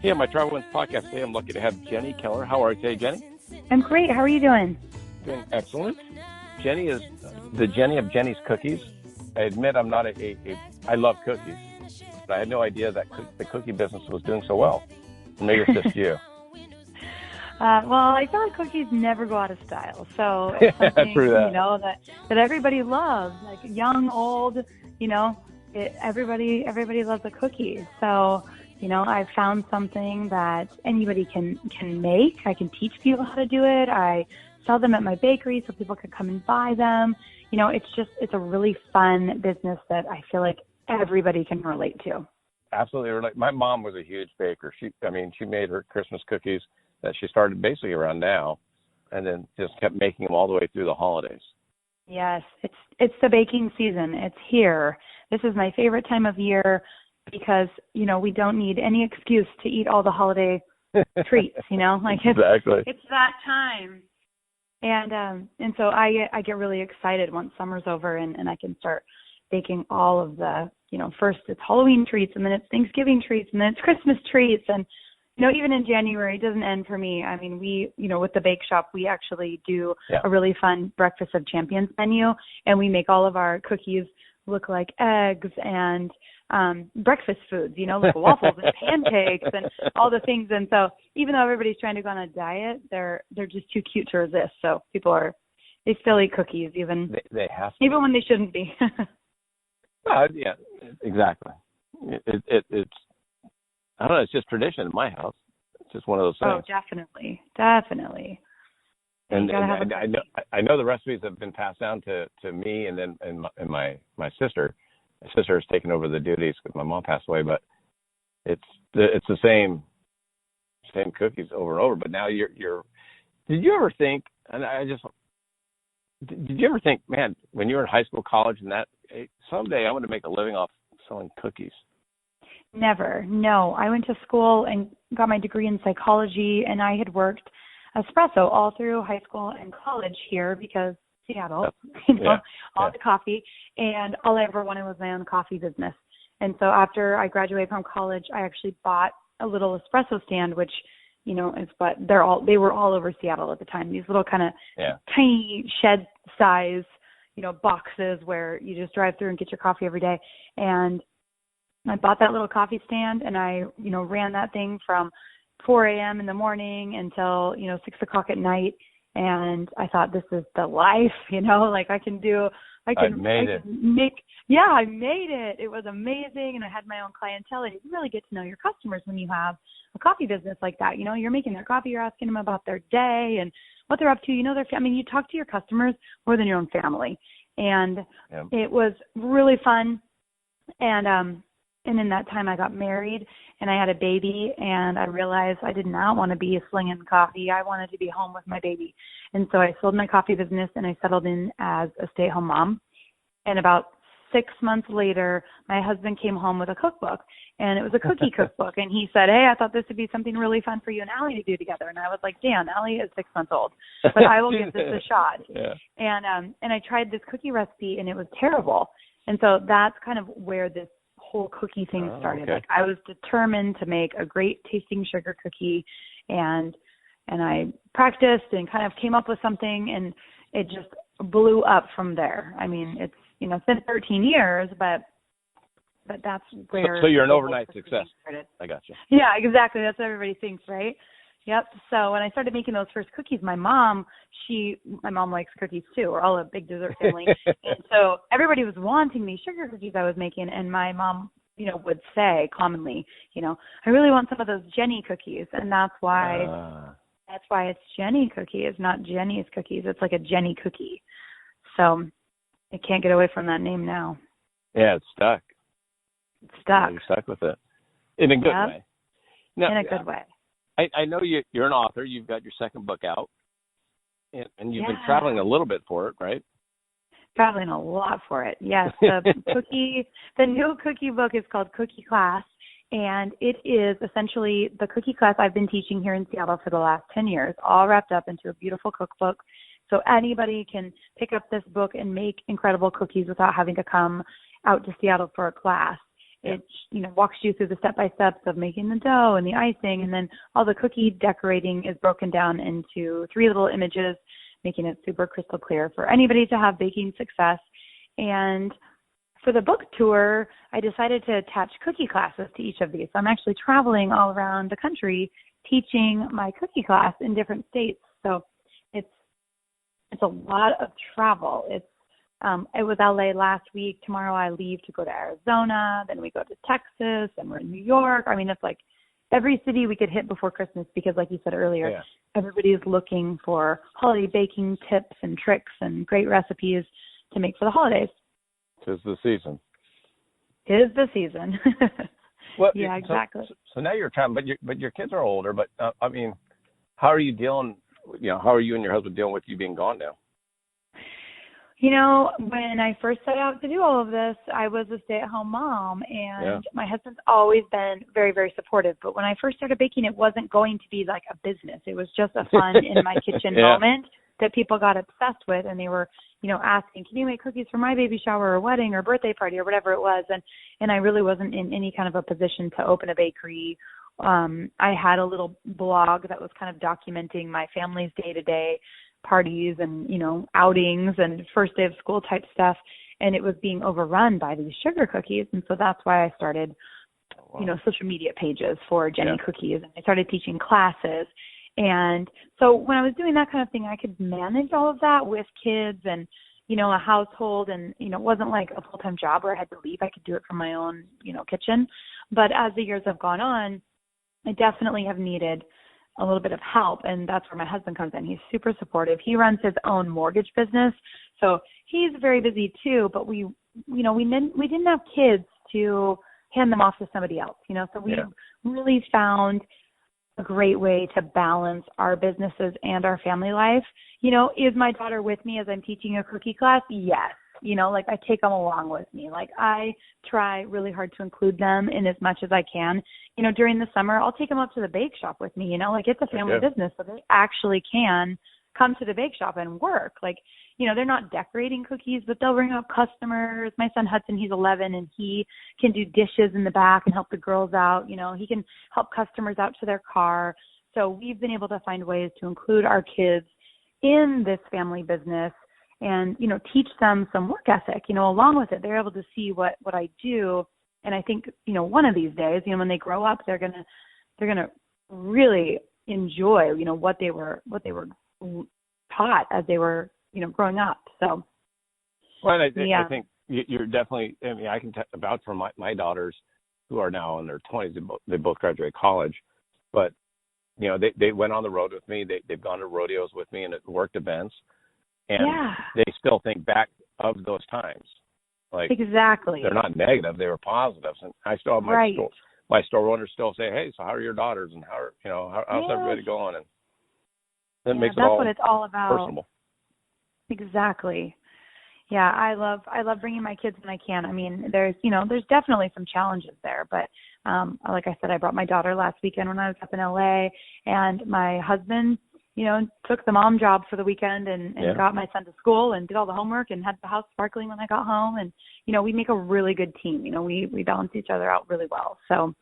Hey, on my Travel Wins podcast today, I'm lucky to have Jenny Keller. How are you today, Jenny? I'm great. How are you doing? Doing excellent. Jenny is the Jenny of Jenny's Cookies. I admit I'm not I love cookies, but I had no idea that the cookie business was doing so well. Maybe it's just you. Well, I feel like cookies never go out of style. So it's something, True that. that everybody loves, like young, old, everybody loves a cookie. So, I've found something that anybody can make. I can teach people how to do it. I sell them at my bakery so people can come and buy them. It's a really fun business that I feel like everybody can relate to. Absolutely. My mom was a huge baker. She made her Christmas cookies that she started basically around now, and then just kept making them all the way through the holidays. Yes, it's the baking season. It's here. This is my favorite time of year because, we don't need any excuse to eat all the holiday treats, Exactly. It's that time. And so I get really excited once summer's over and I can start baking all of the, first it's Halloween treats and then it's Thanksgiving treats and then it's Christmas treats. And, even in January, it doesn't end for me. I mean, we, with the bake shop, we actually do a really fun Breakfast of Champions menu, and we make all of our cookies look like eggs and breakfast foods, like waffles and pancakes and all the things. And so even though everybody's trying to go on a diet, they're just too cute to resist. So they still eat cookies even they have to. Even when they shouldn't be. Yeah, exactly. It's I don't know. It's just tradition in my house. It's just one of those things. Oh, definitely. And I know the recipes have been passed down to me and then and my sister. My sister has taken over the duties because my mom passed away. But it's the same cookies over and over. But now you're. Did you ever think? And did you ever think, man, when you were in high school, college, and that someday I'm going to make a living off selling cookies? Never. No. I went to school and got my degree in psychology, and I had worked espresso all through high school and college here because Seattle, the coffee, and all I ever wanted was my own coffee business. And so after I graduated from college, I actually bought a little espresso stand, which, is what they were all over Seattle at the time. These little kind of tiny shed size, boxes where you just drive through and get your coffee every day. And I bought that little coffee stand and I, ran that thing from 4 a.m. in the morning until, 6 o'clock at night. And I thought, this is the life, I made it. It was amazing. And I had my own clientele. And you really get to know your customers when you have a coffee business like that. You're making their coffee, you're asking them about their day and what they're up to. You talk to your customers more than your own family. And it was really fun. And in that time I got married and I had a baby and I realized I did not want to be slinging coffee. I wanted to be home with my baby. And so I sold my coffee business and I settled in as a stay-at-home mom. And about 6 months later, my husband came home with a cookbook and it was a cookie cookbook. And he said, hey, I thought this would be something really fun for you and Allie to do together. And I was like, Dan, Allie is 6 months old, but I will give this a shot. Yeah. And I tried this cookie recipe and it was terrible. And so that's kind of where this whole cookie thing started. Okay. Like I was determined to make a great tasting sugar cookie and I practiced and kind of came up with something and it just blew up from there. I mean, it's been 13 years, but that's where so you're an overnight success. Started. I got you. Yeah, exactly. That's what everybody thinks, right? Yep. So when I started making those first cookies, my mom likes cookies too. We're all a big dessert family. And so everybody was wanting these sugar cookies I was making. And my mom, would say commonly, I really want some of those Jenny cookies. And that's why it's Jenny cookies, not Jenny's cookies. It's like a Jenny cookie. So I can't get away from that name now. Yeah, it's stuck. It's stuck. You're stuck with it. In a good way. Now, in a good way. I know you're an author. You've got your second book out, and you've been traveling a little bit for it, right? Traveling a lot for it, yes. The new cookie book is called Cookie Class, and it is essentially the cookie class I've been teaching here in Seattle for the last 10 years, all wrapped up into a beautiful cookbook. So anybody can pick up this book and make incredible cookies without having to come out to Seattle for a class. it walks you through the step-by-steps of making the dough and the icing, and then all the cookie decorating is broken down into 3 little images, making it super crystal clear for anybody to have baking success. And for the book tour, I decided to attach cookie classes to each of these. So I'm actually traveling all around the country teaching my cookie class in different states. So it's a lot of travel. It was LA last week. Tomorrow I leave to go to Arizona. Then we go to Texas, and we're in New York. I mean, it's like every city we could hit before Christmas because, like you said earlier, everybody's looking for holiday baking tips and tricks and great recipes to make for the holidays. 'Tis the season. Tis the season. Well, yeah, exactly. So now you're traveling, but your kids are older. But I mean, how are you dealing? How are you and your husband dealing with you being gone now? When I first set out to do all of this, I was a stay-at-home mom, and my husband's always been very, very supportive. But when I first started baking, it wasn't going to be like a business. It was just a fun in my kitchen moment that people got obsessed with, and they were, asking, can you make cookies for my baby shower or wedding or birthday party or whatever it was? And I really wasn't in any kind of a position to open a bakery. I had a little blog that was kind of documenting my family's day-to-day parties and, outings and first day of school type stuff. And it was being overrun by these sugar cookies. And so that's why I started, social media pages for Jenny Cookies. And I started teaching classes. And so when I was doing that kind of thing, I could manage all of that with kids and, a household. And, it wasn't like a full-time job where I had to leave. I could do it from my own, kitchen. But as the years have gone on, I definitely have needed a little bit of help, and that's where my husband comes in. He's super supportive. He runs his own mortgage business, so he's very busy too. But we didn't have kids to hand them off to somebody else, So we really found a great way to balance our businesses and our family life. Is my daughter with me as I'm teaching a cookie class? Yes. I take them along with me. I try really hard to include them in as much as I can. During the summer, I'll take them up to the bake shop with me, it's a family business, so they actually can come to the bake shop and work. They're not decorating cookies, but they'll bring up customers. My son Hudson, he's 11, and he can do dishes in the back and help the girls out. He can help customers out to their car. So we've been able to find ways to include our kids in this family business and, teach them some work ethic, along with it. They're able to see what I do. And I think, one of these days, when they grow up, they're going to really enjoy, what they were taught as they were, growing up. So, well, I think you're definitely, I can vouch for my daughters who are now in their 20s. They both graduated college, but, they went on the road with me. They've gone to rodeos with me and at worked events. And they still think back of those times. Exactly. They're not negative; they were positives. And I still have my store owners still say, "Hey, so how are your daughters? And how's everybody going?" And that makes that's what it's all about. Personable. Exactly. Yeah, I love bringing my kids when I can. I mean, there's definitely some challenges there, but like I said, I brought my daughter last weekend when I was up in LA, and my husband, took the mom job for the weekend and got my son to school and did all the homework and had the house sparkling when I got home. And, we make a really good team. We balance each other out really well. So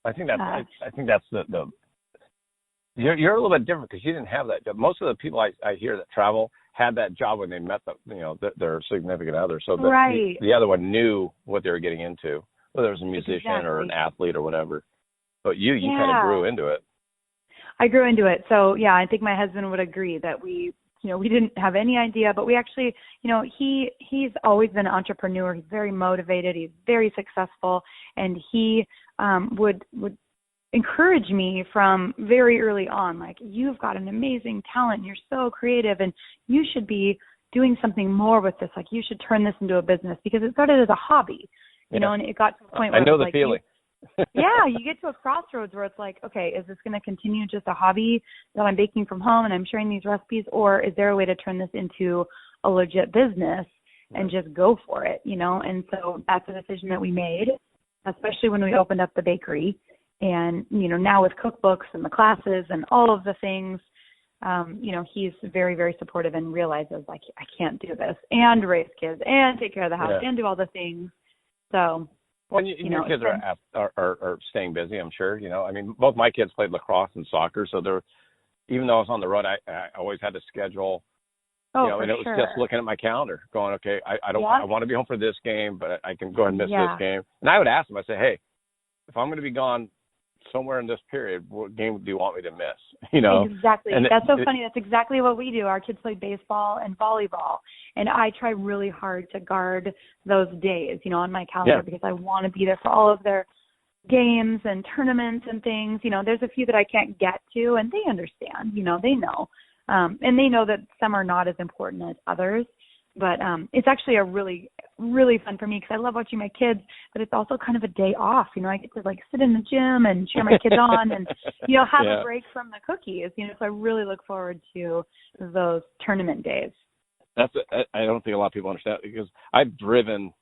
I think that's the you're a little bit different because you didn't have that job. Most of the people I hear that travel had that job when they met their significant other. So the other one knew what they were getting into, whether it was a musician or an athlete or whatever. But you kind of grew into it. I grew into it. So, I think my husband would agree that we didn't have any idea, but we actually, he's always been an entrepreneur. He's very motivated. He's very successful. And he would encourage me from very early on, you've got an amazing talent. You're so creative, and you should be doing something more with this. You should turn this into a business, because it started as a hobby, and it got to a point where I know the feeling. You get to a crossroads where it's okay, is this going to continue just a hobby that I'm baking from home and I'm sharing these recipes, or is there a way to turn this into a legit business and just go for it, And so that's a decision that we made, especially when we opened up the bakery. And, now with cookbooks and the classes and all of the things, he's very, very supportive and realizes, I can't do this and raise kids and take care of the house and do all the things. So Well, your kids are staying busy, I'm sure. I mean, both my kids played lacrosse and soccer, so even though I was on the road, I always had to schedule. And it was just looking at my calendar, going, okay, I want to be home for this game, but I can go ahead and miss this game. And I would ask them, I say, hey, if I'm going to be gone somewhere in this period, what game do you want me to miss? Exactly. And that's so funny. That's exactly what we do. Our kids play baseball and volleyball, and I try really hard to guard those days, on my calendar because I want to be there for all of their games and tournaments and things. There's a few that I can't get to, and they understand. They know. And they know that some are not as important as others. But it's actually a really, really fun for me because I love watching my kids, but it's also kind of a day off. I get to sit in the gym and cheer my kids on and, have a break from the cookies. So I really look forward to those tournament days. I don't think a lot of people understand because I've driven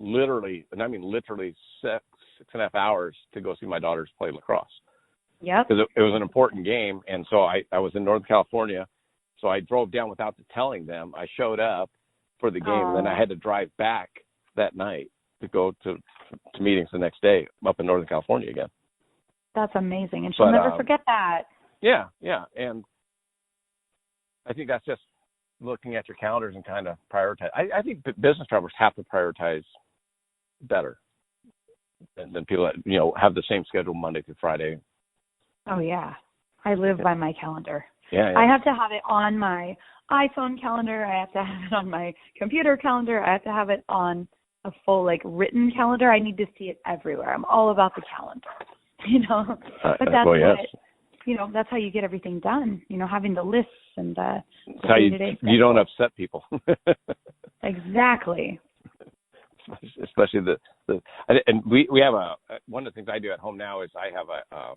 literally 6.5 hours to go see my daughters play lacrosse. Yep. Because it was an important game. And so I was in Northern California. So I drove down without telling them. I showed up for the game, and then I had to drive back that night to go to meetings the next day up in Northern California again. That's amazing, and she'll never forget that. Yeah, and I think that's just looking at your calendars and kind of prioritize. I think business travelers have to prioritize better than people that have the same schedule Monday through Friday. Oh yeah, I live by my calendar. Yeah. I have to have it on my iPhone calendar. I have to have it on my computer calendar. I have to have it on a full written calendar. I need to see it everywhere. I'm all about the calendar, But that's that's how you get everything done. Having the lists and the how you don't upset people. Exactly. Especially and we have one of the things I do at home now is I have a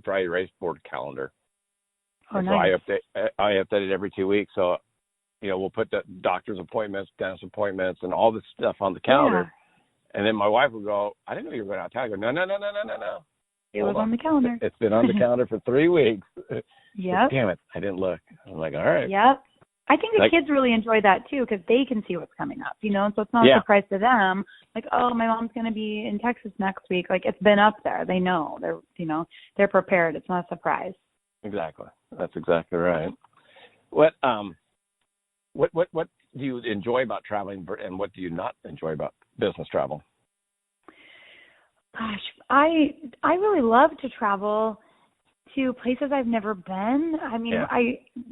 dry erase board calendar. Oh, nice. So I update it every 2 weeks. So, we'll put the doctor's appointments, dentist appointments, and all this stuff on the calendar. Yeah. And then my wife will go, I didn't know you were going out of town. I go, no. It was on the calendar. It's been on the calendar for 3 weeks. Yep. Damn it, I didn't look. I'm like, all right. Yep. I think the kids really enjoy that too because they can see what's coming up, so it's not a surprise to them. Like, oh, my mom's going to be in Texas next week. It's been up there. They know. They're prepared. It's not a surprise. Exactly. That's exactly right. What do you enjoy about traveling, and what do you not enjoy about business travel? Gosh, I really love to travel to places I've never been. I mean,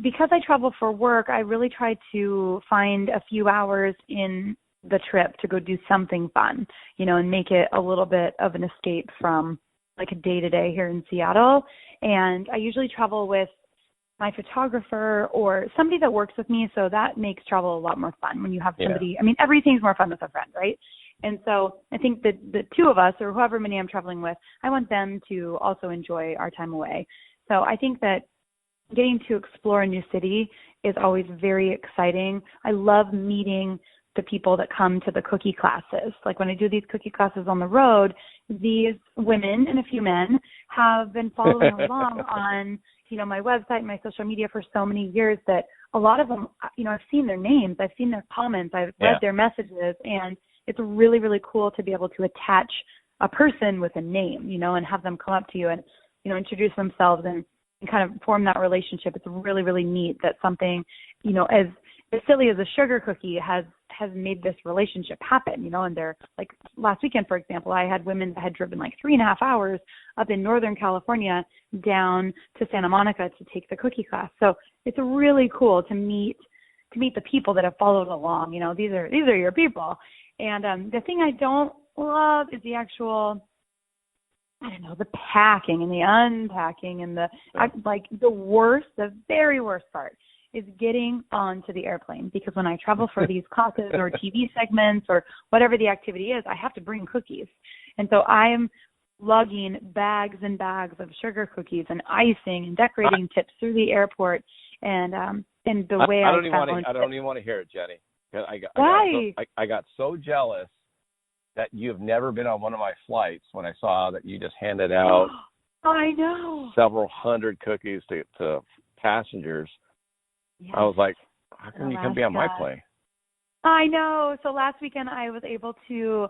because I travel for work, I really try to find a few hours in the trip to go do something fun, and make it a little bit of an escape from a day-to-day here in Seattle. And I usually travel with my photographer or somebody that works with me, so that makes travel a lot more fun when you have somebody. I mean, everything's more fun with a friend, right? And so I think that the two of us, or however many I'm traveling with, I want them to also enjoy our time away. So I think that getting to explore a new city is always very exciting. I love meeting the people that come to the cookie classes. When I do these cookie classes on the road, these women and a few men have been following along on, my website, my social media for so many years that a lot of them, I've seen their names, I've seen their comments, I've read their messages, and it's really, really cool to be able to attach a person with a name, and have them come up to you and, introduce themselves and kind of form that relationship. It's really, really neat that something, as silly as a sugar cookie has made this relationship happen, and they're last weekend, for example, I had women that had driven 3.5 hours up in Northern California down to Santa Monica to take the cookie class. So it's really cool to meet the people that have followed along. These are your people. And the thing I don't love is the actual, the packing and the unpacking and the very worst part is getting onto the airplane, because when I travel for these classes or TV segments or whatever the activity is, I have to bring cookies. And so I'm lugging bags and bags of sugar cookies and icing and decorating tips through the airport. And the way I don't even want to hear it, Jenny. I got so jealous that you've never been on one of my flights when I saw that you just handed out I know several hundred cookies to passengers. Yes. I was like, how come you can't be on my plane? I know. So last weekend I was able to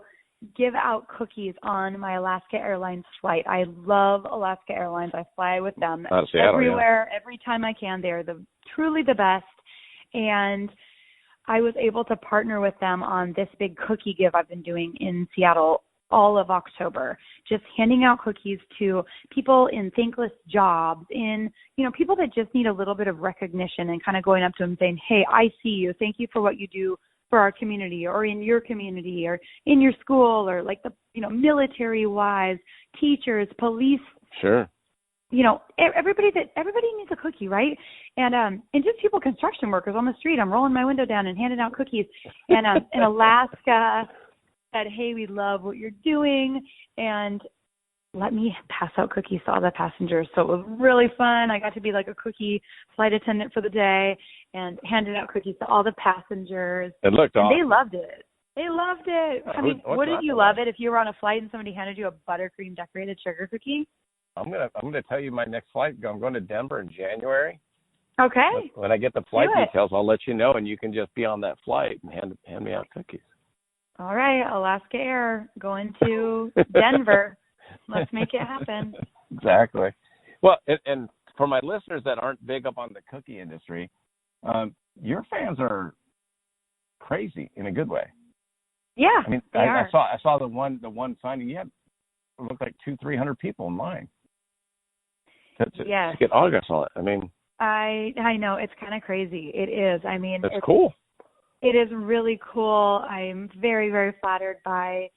give out cookies on my Alaska Airlines flight. I love Alaska Airlines. I fly with them everywhere, every time I can. They're truly the best. And I was able to partner with them on this big cookie give I've been doing in Seattle all of October, just handing out cookies to people in thankless jobs, in, people that just need a little bit of recognition, and kind of going up to them saying, hey, I see you. Thank you for what you do for our community, or in your community, or in your school, or like the, military wives, teachers, police. Sure. Everybody needs a cookie, right? And just people, construction workers on the street. I'm rolling my window down and handing out cookies. And in Alaska said, hey, we love what you're doing, and let me pass out cookies to all the passengers. So it was really fun. I got to be like a cookie flight attendant for the day and handed out cookies to all the passengers. It looked awesome. They loved it. They loved it. I mean, wouldn't you love it if you were on a flight and somebody handed you a buttercream decorated sugar cookie? I'm gonna tell you my next flight. I'm going to Denver in January. Okay. When I get the flight details, I'll let you know, and you can just be on that flight and hand me out cookies. All right, Alaska Air going to Denver. Let's make it happen. Exactly. Well, and for my listeners that aren't big up on the cookie industry, your fans are crazy in a good way. Yeah, I mean, I saw the one signing. You had, it looked like 200-300 people in line to get autographs on it. I mean, I know, it's kind of crazy. It is. I mean, it's cool. It is really cool. I'm very, very flattered by,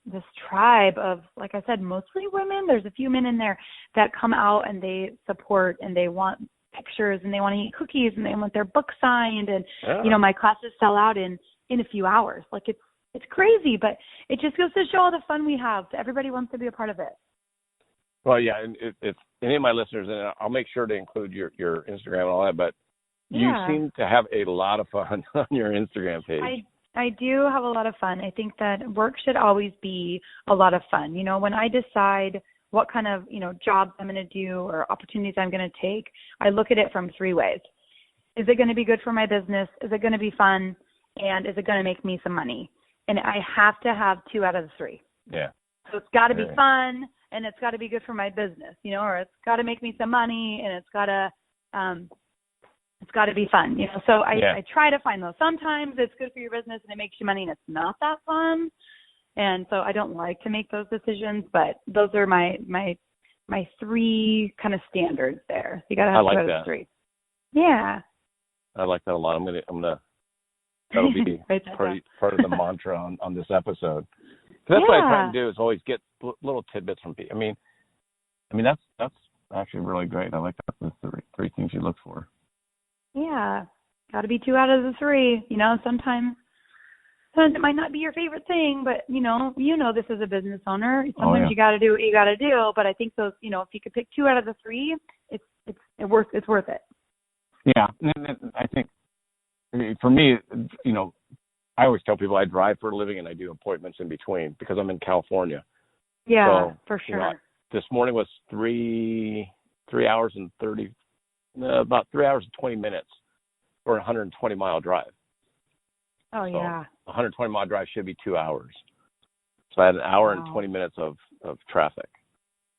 this tribe of, like I said, mostly women. There's a few men in there that come out and they support, and they want pictures, and they want to eat cookies, and they want their book signed. And, my classes sell out in a few hours. Like, it's crazy, but it just goes to show all the fun we have. Everybody wants to be a part of it. Well, yeah, and if any of my listeners, and I'll make sure to include your Instagram and all that, but you seem to have a lot of fun on your Instagram page. I do have a lot of fun. I think that work should always be a lot of fun. When I decide what kind of, jobs I'm going to do or opportunities I'm going to take, I look at it from three ways. Is it going to be good for my business? Is it going to be fun? And is it going to make me some money? And I have to have 2 out of the 3. Yeah. So it's got to be fun, and it's got to be good for my business, or it's got to make me some money, and it's got to be fun, So I try to find those. Sometimes it's good for your business and it makes you money and it's not that fun. And so I don't like to make those decisions, but those are my 3 kind of standards there. You got to have 2 out of the 3. Yeah. I like that a lot. I'm gonna that'll be part of the mantra on this episode. That's what I try to do, is always get little tidbits from people. I mean that's actually really great. I like that. That's the 3 things you look for. Yeah, got to be 2 out of the 3. Sometimes it might not be your favorite thing, but this is a business owner. Sometimes you got to do what you got to do. But I think those, if you could pick 2 out of the 3, it's worth it. Yeah, and I think for me, I always tell people I drive for a living and I do appointments in between because I'm in California. Yeah, so, for sure. This morning was 3 hours and 30. About 3 hours and 20 minutes for a 120-mile drive. Oh, so yeah. A 120-mile drive should be 2 hours. So I had an hour and 20 minutes of traffic.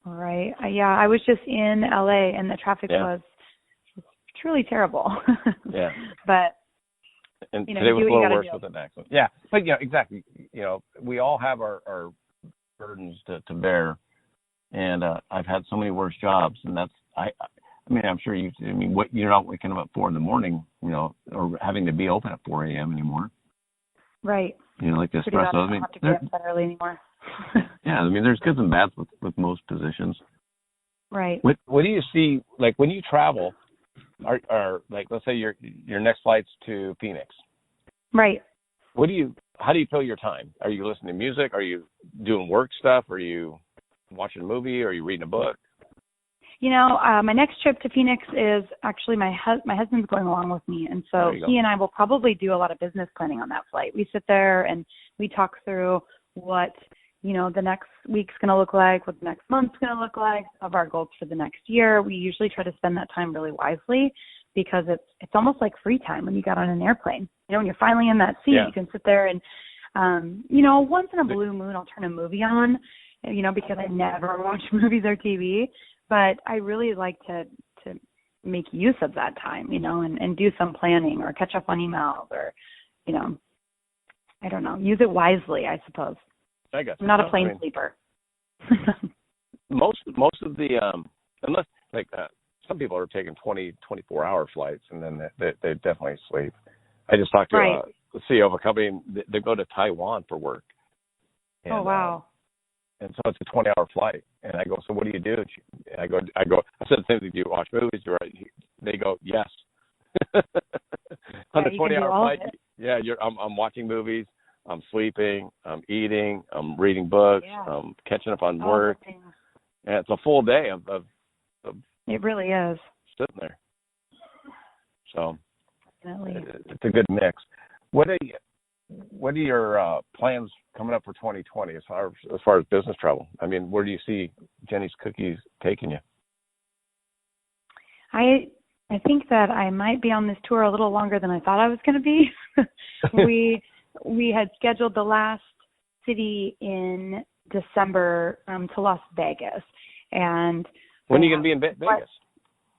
All right. I was just in L.A. and the traffic was truly terrible. Yeah. But, and today was a little worse with an accident. Yeah. But, exactly. We all have our burdens to bear. And I've had so many worse jobs. And that's, I'm sure you're not waking up at 4 a.m, or having to be open at 4 a.m. anymore. Right. Like the espresso. I don't have to get up that early anymore. Yeah, there's goods and bads with most positions. Right. What do you see, like when you travel, are like, let's say your next flight's to Phoenix. Right. How do you fill your time? Are you listening to music? Are you doing work stuff? Are you watching a movie? Are you reading a book? My next trip to Phoenix is actually my husband's going along with me. And so he and I will probably do a lot of business planning on that flight. We sit there and we talk through what, the next week's going to look like, what the next month's going to look like, of our goals for the next year. We usually try to spend that time really wisely because it's almost like free time when you got on an airplane. When you're finally in that seat, you can sit there and Once in a blue moon, I'll turn a movie on, because I never watch movies or TV. But I really like to make use of that time, and do some planning or catch up on emails or, I don't know, use it wisely, I suppose. I guess. I'm not a plane sleeper. most of the, unless, some people are taking 24-hour flights, and then they definitely sleep. I just talked to the CEO of a company, and they go to Taiwan for work. And, oh, wow. And so it's a 20-hour flight. And I go, so what do you do? I said the same thing. Do you watch movies? They go, yes. On a 20-hour flight, I'm watching movies, I'm sleeping, I'm eating, I'm reading books, I'm catching up on work. And it's a full day of it really is. Sitting there. So definitely. It's a good mix. What are your plans coming up for 2020 as far as business travel? I mean, where do you see Jenny's Cookies taking you? I think that I might be on this tour a little longer than I thought I was going to be. We had scheduled the last city in December to Las Vegas, and when are you going to be in Vegas?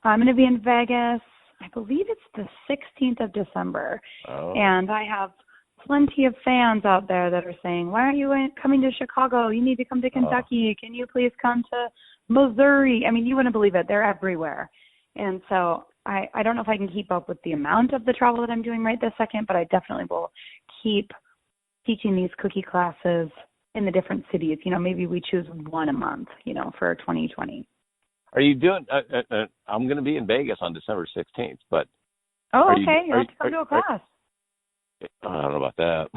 I'm going to be in Vegas. I believe it's the 16th of December, and I have plenty of fans out there that are saying, why aren't you coming to Chicago? You need to come to Kentucky. Can you please come to Missouri? I mean, you wouldn't believe it. They're everywhere. And so I don't know if I can keep up with the amount of the travel that I'm doing right this second, but I definitely will keep teaching these cookie classes in the different cities. Maybe we choose one a month, for 2020. Are you doing, I'm going to be in Vegas on December 16th, but. Oh, okay. You have to come to a class. I don't know about that.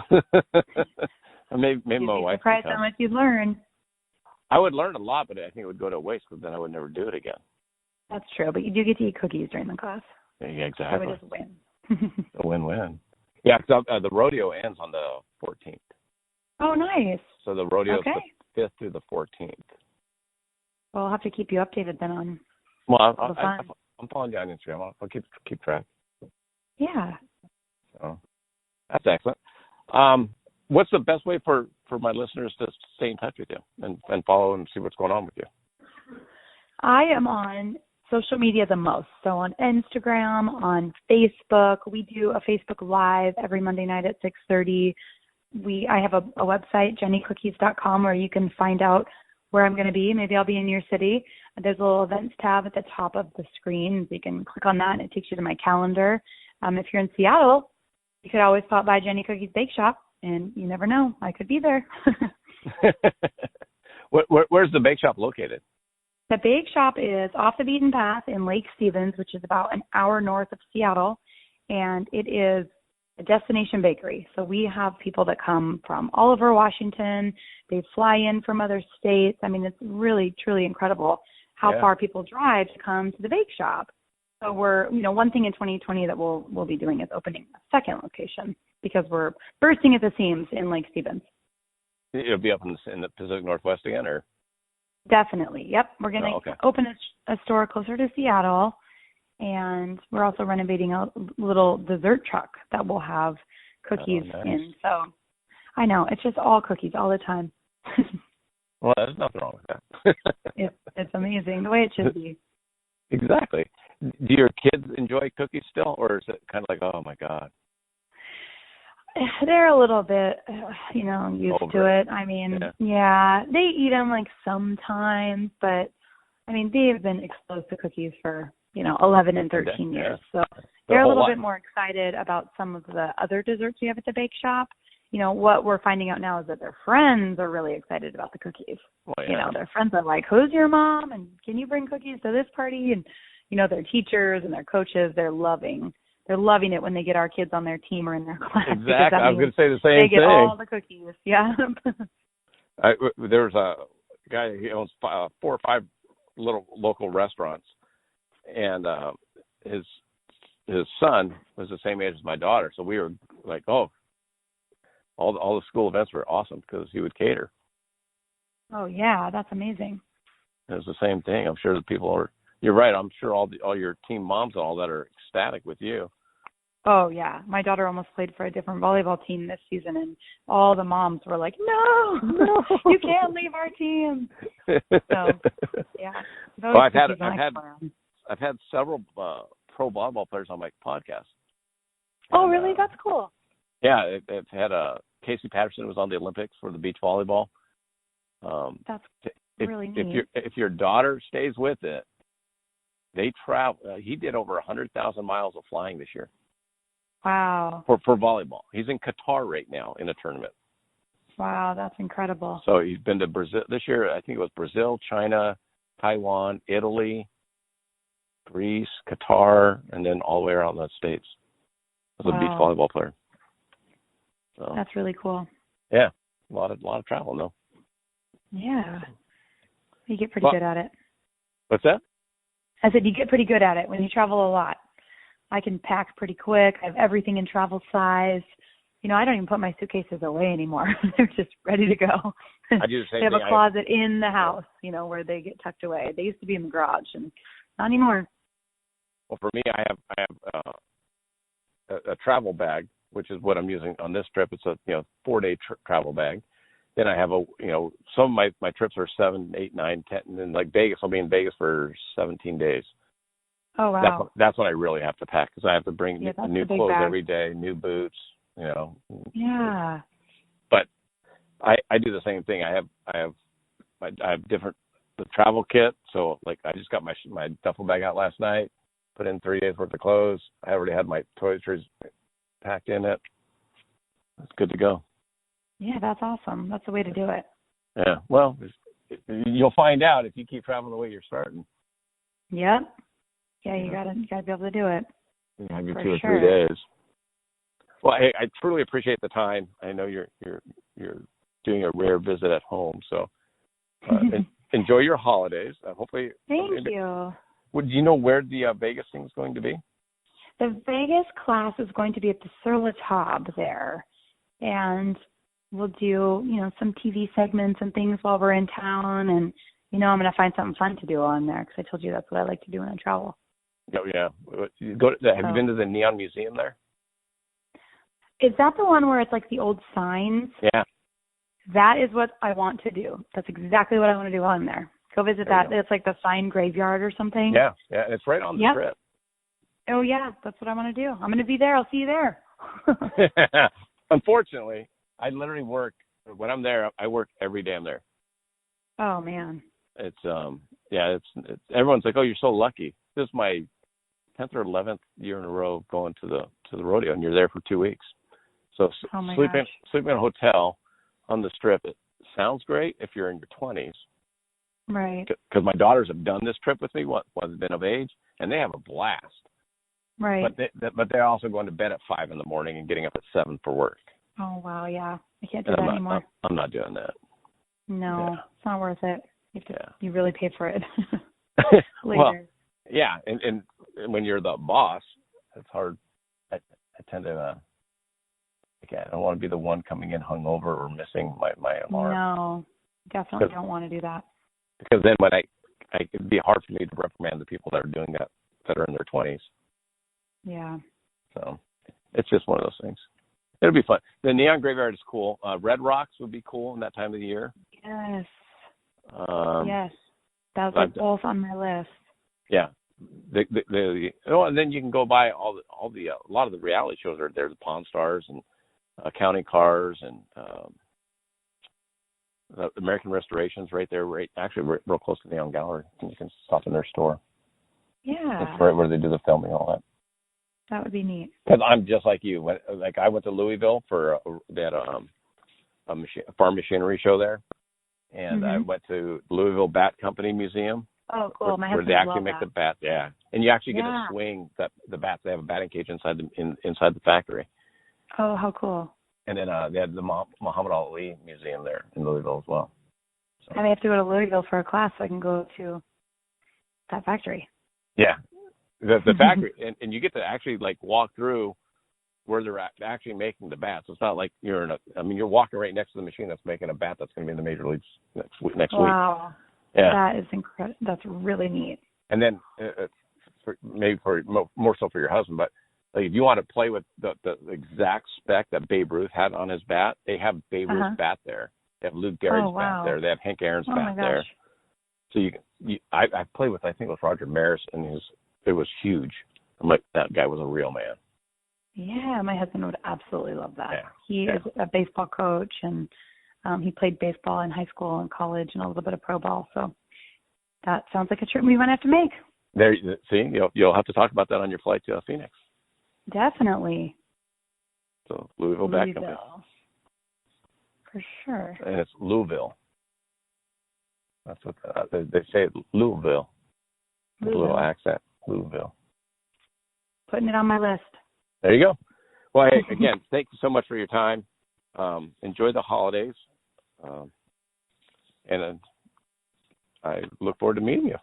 maybe my wife. Surprised how much you'd learn. I would learn a lot, but I think it would go to waste because then I would never do it again. That's true, but you do get to eat cookies during the class. Yeah, exactly. I would just win. A win-win. Yeah, because the rodeo ends on the 14th. Oh, nice. So the rodeo is the 5th through the 14th. Well, I'll have to keep you updated then on. Well, I'm following you on Instagram. I'll keep track. Yeah. So that's excellent. What's the best way for my listeners to stay in touch with you and follow and see what's going on with you? I am on social media the most. So on Instagram, on Facebook. We do a Facebook Live every Monday night at 6:30. I have a website, jennycookies.com, where you can find out where I'm going to be. Maybe I'll be in your city. There's a little events tab at the top of the screen. So you can click on that, and it takes you to my calendar. If you're in Seattle, you could always stop by Jenny Cookies Bake Shop, and you never know. I could be there. Where's the bake shop located? The bake shop is off the beaten path in Lake Stevens, which is about an hour north of Seattle, and it is a destination bakery. So we have people that come from all over Washington. They fly in from other states. I mean, it's really, truly incredible how far people drive to come to the bake shop. So we're, one thing in 2020 that we'll be doing is opening a second location because we're bursting at the seams in Lake Stevens. It'll be up in the Pacific Northwest again, or? Definitely. Yep. We're going to open a store closer to Seattle, and we're also renovating a little dessert truck that will have cookies in. So I know, it's just all cookies all the time. Well, there's nothing wrong with that. It's amazing the way it should be. Exactly. Do your kids enjoy cookies still, or is it kind of like, oh my God? They're a little bit, used to it. I mean, they eat them like sometimes, but I mean, they've been exposed to cookies for, 11 and 13 years. So they're a little bit more excited about some of the other desserts we have at the bake shop. What we're finding out now is that their friends are really excited about the cookies. Well, yeah. Their friends are like, who's your mom? And can you bring cookies to this party? And, their teachers and their coaches, they're loving it when they get our kids on their team or in their class. Exactly. I was going to say the same thing. They get all the cookies. Yeah. There's a guy, he owns 4 or 5 little local restaurants, and his son was the same age as my daughter. So we were like, all the school events were awesome because he would cater. Oh yeah, that's amazing. It was the same thing. I'm sure the people are. You're right. I'm sure all your team moms and all that are ecstatic with you. Oh, yeah. My daughter almost played for a different volleyball team this season, and all the moms were like, no, you can't leave our team. So, yeah. Well, I've had several pro volleyball players on my podcast. Oh, really? That's cool. Yeah, I've had Casey Patterson was on the Olympics for the beach volleyball. That's really neat. If your daughter stays with it, they travel. He did over 100,000 miles of flying this year. Wow. For volleyball. He's in Qatar right now in a tournament. Wow, that's incredible. So he's been to Brazil this year. I think it was Brazil, China, Taiwan, Italy, Greece, Qatar, and then all the way around the States. As a beach volleyball player. So, that's really cool. Yeah, a lot of travel, though. Yeah, you get pretty good at it. What's that? I said you get pretty good at it when you travel a lot. I can pack pretty quick. I have everything in travel size. You know, I don't even put my suitcases away anymore. They're just ready to go. I do the same thing. They have a closet in the house, you know, where they get tucked away. They used to be in the garage, and not anymore. Well, for me, I have a travel bag, which is what I'm using on this trip. It's a 4-day travel bag. Then I have some of my trips are 7, 8, 9, 10, and then like Vegas, I'll be in Vegas for 17 days. Oh wow. That's when I really have to pack because I have to bring new clothes bag. every day, new boots. Yeah. But I do the same thing. I have different the travel kit. So like I just got my duffel bag out last night. Put in 3 days worth of clothes. I already had my toiletries packed in it. It's good to go. Yeah, that's awesome. That's the way to do it. Yeah. Well, you'll find out if you keep traveling the way you're starting. Yep. Yeah, you gotta be able to do it. You have your 2 or 3 days. Well, hey, I truly appreciate the time. I know you're doing a rare visit at home, so enjoy your holidays. Hopefully. Thank you. Do you know where the Vegas thing is going to be? The Vegas class is going to be at the Sur La Table there, and we'll do some TV segments and things while we're in town, and I'm going to find something fun to do on there because I told you that's what I like to do when I travel. Oh yeah, have you been to the Neon Museum there? Is that the one where it's like the old signs? Yeah. That is what I want to do. That's exactly what I want to do on there. Go visit that. It's like the sign graveyard or something. Yeah, it's right on the strip. Oh yeah, that's what I want to do. I'm going to be there. I'll see you there. Unfortunately, I literally work when I'm there. I work every day I'm there. Oh man. It's it's everyone's like, oh, you're so lucky. This is my 10th or 11th year in a row going to the rodeo, and you're there for 2 weeks. So sleeping in a hotel on the strip, it sounds great if you're in your 20s. Right. Because my daughters have done this trip with me once they've been of age, and they have a blast. Right. But they're also going to bed at 5 in the morning and getting up at 7 for work. Oh wow, yeah. I can't do that anymore. I'm not doing that. No, It's not worth it. You really pay for it later. Well, yeah, and when you're the boss, it's hard. I tend to. I don't want to be the one coming in hungover or missing my alarm. No, definitely don't want to do that. Because then when it'd be hard for me to reprimand the people that are doing that are in their 20s. Yeah. So it's just one of those things. It'll be fun. The Neon Graveyard is cool. Red Rocks would be cool in that time of the year. Yes. Yes. Those are both on my list. Yeah. And then you can go by a lot of the reality shows are there. The Pawn Stars and Counting Cars and the American Restoration's right there, actually real close to the Neon Gallery. You can stop in their store. Yeah. That's right where they do the filming and all that. That would be neat. Because I'm just like you. I went to Louisville for they had a farm machinery show there, and I went to Louisville Bat Company Museum. Oh, cool! Where they actually make the bat. Yeah, and you actually get to swing the bats. They have a batting cage inside the factory. Oh, how cool! And then they had the Muhammad Ali Museum there in Louisville as well. So. I may have to go to Louisville for a class so I can go to that factory. Yeah. The factory, and you get to actually like walk through where they're actually making the bats. It's not like you're you're walking right next to the machine that's making a bat that's going to be in the major leagues next week. Wow. Yeah. That is incredible. That's really neat. And then maybe more so for your husband, but Like if you want to play with the exact spec that Babe Ruth had on his bat, they have Babe Ruth's bat there. They have Lou Gehrig's bat there. They have Hank Aaron's bat there. So I played with, I think it was Roger Maris, and it was huge. I'm like, that guy was a real man. Yeah, my husband would absolutely love that. Yeah. He is a baseball coach, and he played baseball in high school and college and a little bit of pro ball. So that sounds like a trip we might have to make. There, see, you'll have to talk about that on your flight to Phoenix. Definitely. So Louisville. Back for sure. And it's Louisville. That's what they say. Louisville. With a little accent. Louisville. Putting it on my list. There you go. Well, hey, again, thank you so much for your time. Enjoy the holidays. And I look forward to meeting you.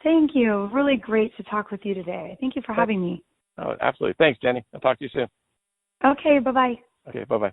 Thank you. Really great to talk with you today. Thank you for having me. Oh, absolutely. Thanks, Jenny. I'll talk to you soon. Okay, bye-bye. Okay, bye-bye.